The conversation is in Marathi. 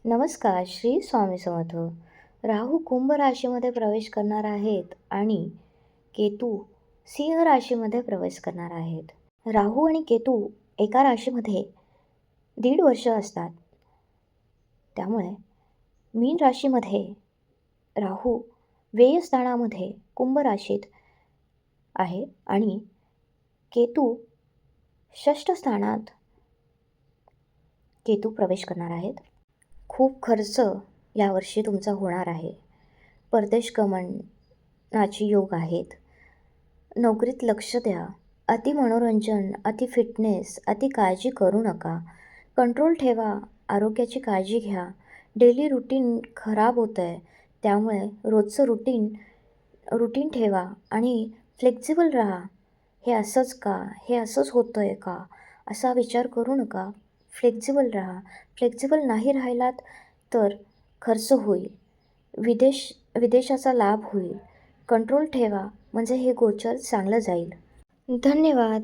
नमस्कार, श्री स्वामी समर्थ. राहू कुंभ राशीमध्ये प्रवेश करणार आहेत आणि केतू सिंह राशीमध्ये प्रवेश करणार आहेत. राहू आणि केतू एका राशीमध्ये 1.5 वर्ष असतात. त्यामुळे मीन राशीमध्ये राहू व्ययस्थानामध्ये कुंभ राशीत आहे आणि केतू षष्ठ स्थानात केतू प्रवेश करणार आहेत. खूप खर्च यावर्षी तुमचा होणार आहे. परदेश गमनाची योग आहेत. नोकरीत लक्ष द्या. अति मनोरंजन, अति फिटनेस, अति काळजी करू नका. कंट्रोल ठेवा. आरोग्याची काळजी घ्या. डेली रुटीन खराब होतं आहे, त्यामुळे रोजचं रुटीन ठेवा आणि फ्लेक्झिबल राहा. हे असंच का? हे असंच होतं आहे का? असा विचार करू नका. फ्लेक्झिबल राहा. फ्लेक्झिबल नाही राहिलात तर खर्च होईल. विदेशाचा लाभ होईल. कंट्रोल ठेवा म्हणजे हे गोचर चांगलं जाईल. धन्यवाद.